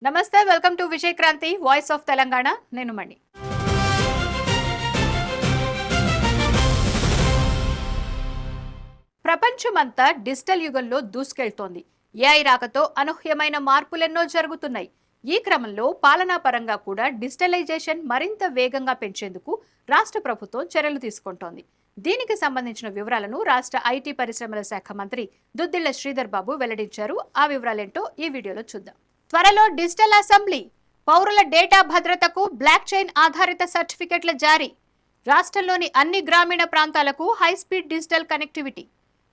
నమస్తే, welcome to Vijay Kranti voice of Telangana. నేను మణి. ప్రపంచమంతా డిజిటల్ యుగంలో దూసుకెళ్తోంది. ఏఐ రాకతో అనూహ్యమైన మార్పులెన్నో జరుగుతున్నాయి. ఈ క్రమంలో పాలనా పరంగా కూడా డిజిటలైజేషన్ మరింత వేగంగా పెంచేందుకు రాష్ట్ర ప్రభుత్వం చర్యలు తీసుకుంటోంది. దీనికి సంబంధించిన వివరాలను రాష్ట్ర ఐటీ పరిశ్రమల శాఖ మంత్రి దుద్దిళ్ల శ్రీధర్ బాబు వెల్లడించారు. ఆ వివరాలేంటో ఈ వీడియోలో చూద్దాం. త్వరలో డిజిటల్ అసెంబ్లీ, పౌరుల డేటా భద్రతకు బ్లాక్ చైన్ ఆధారిత సర్టిఫికెట్ల జారీ, రాష్ట్రంలోని అన్ని గ్రామీణ ప్రాంతాలకు high speed digital connectivity.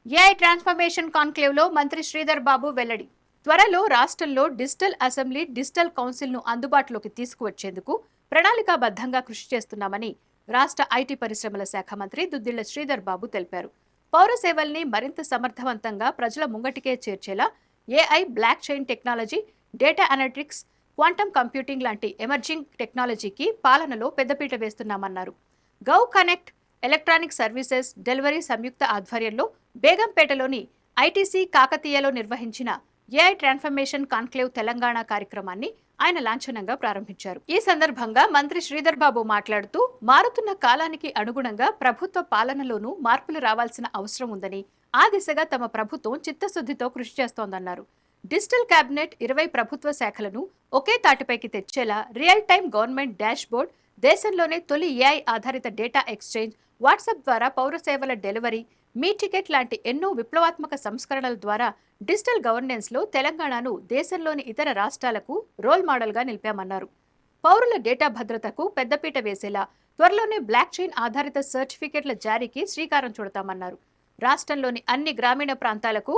AI transformation కాన్క్లేవ్లో మంత్రి శ్రీధర్ బాబు వెల్లడి. త్వరలో రాష్ట్రంలో డిజిటల్ అసెంబ్లీ, డిజిటల్ కౌన్సిల్ను అందుబాటులోకి తీసుకువచ్చేందుకు ప్రణాళికాబద్ధంగా కృషి చేస్తున్నామని రాష్ట్ర ఐటీ పరిశ్రమల శాఖ మంత్రి దుద్దిళ్ల శ్రీధర్ బాబు తెలిపారు. పౌర సేవల్ని మరింత సమర్థవంతంగా ప్రజల ముంగటికే చేర్చేలా AI, block chain technology, data analytics, quantum computing లాంటి ఎమర్జింగ్ టెక్నాలజీకి పాలనలో పెద్దపీట వేస్తున్నామన్నారు. Gov connect, electronic services delivery సంయుక్త ఆధ్వర్యంలో బేగంపేటలోని ఐటీసీ కాకతీయలో నిర్వహించిన ఏఐ ట్రాన్స్ఫర్మేషన్ కాన్క్లేవ్ తెలంగాణ కార్యక్రమాన్ని ఆయన లాంఛనంగా ప్రారంభించారు. ఈ సందర్భంగా మంత్రి శ్రీధర్ బాబు మాట్లాడుతూ, మారుతున్న కాలానికి అనుగుణంగా ప్రభుత్వ పాలనలోనూ మార్పులు రావాల్సిన అవసరం ఉందని, ఆ దిశగా తమ ప్రభుత్వం చిత్తశుద్ధితో కృషి చేస్తోందన్నారు. డిజిటల్ కేబినెట్ 20 ప్రభుత్వ శాఖలను ఒకే తాటిపైకి తెచ్చేలా real time government dash board, దేశంలోనే తొలి ఏఐ ఆధారిత డేటా ఎక్స్చేంజ్, వాట్సాప్ ద్వారా పౌర సేవల డెలివరీ, మీ టికెట్ లాంటి ఎన్నో విప్లవాత్మక సంస్కరణల ద్వారా డిజిటల్ గవర్నెన్స్ లో తెలంగాణను దేశంలోని ఇతర రాష్ట్రాలకు రోల్ మోడల్ గా నిలిపామన్నారు. పౌరుల డేటా భద్రతకు పెద్దపీట వేసేలా త్వరలోనే బ్లాక్ చైన్ ఆధారిత సర్టిఫికెట్ల జారీకి శ్రీకారం చుడతామన్నారు. రాష్ట్రంలోని అన్ని గ్రామీణ ప్రాంతాలకు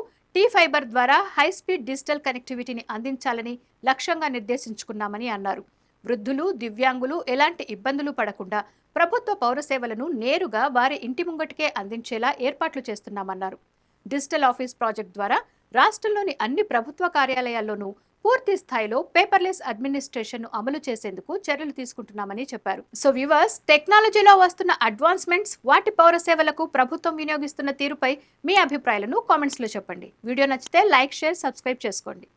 ఫైబర్ ద్వారా హైస్పీడ్ డిజిటల్ కనెక్టివిటీని అందించాలని లక్ష్యంగా నిర్దేశించుకున్నామని అన్నారు. వృద్ధులు, దివ్యాంగులు ఎలాంటి ఇబ్బందులు పడకుండా ప్రభుత్వ పౌర సేవలను నేరుగా వారి ఇంటి ముంగటికే అందించేలా ఏర్పాట్లు చేస్తున్నామన్నారు. డిజిటల్ ఆఫీస్ ప్రాజెక్ట్ ద్వారా రాష్ట్రంలోని అన్ని ప్రభుత్వ కార్యాలయాల్లోనూ పూర్తి స్థాయిలో పేపర్లెస్ అడ్మినిస్ట్రేషన్ ను అమలు చేసేందుకు చర్యలు తీసుకుంటున్నామని చెప్పారు. సో వ్యూవర్స్, టెక్నాలజీలో వస్తున్న అడ్వాన్స్మెంట్స్, వాటి పౌర సేవలకు ప్రభుత్వం వినియోగిస్తున్న తీరుపై మీ అభిప్రాయాలను కామెంట్స్ లో చెప్పండి. వీడియో నచ్చితే లైక్, షేర్, సబ్స్క్రైబ్ చేసుకోండి.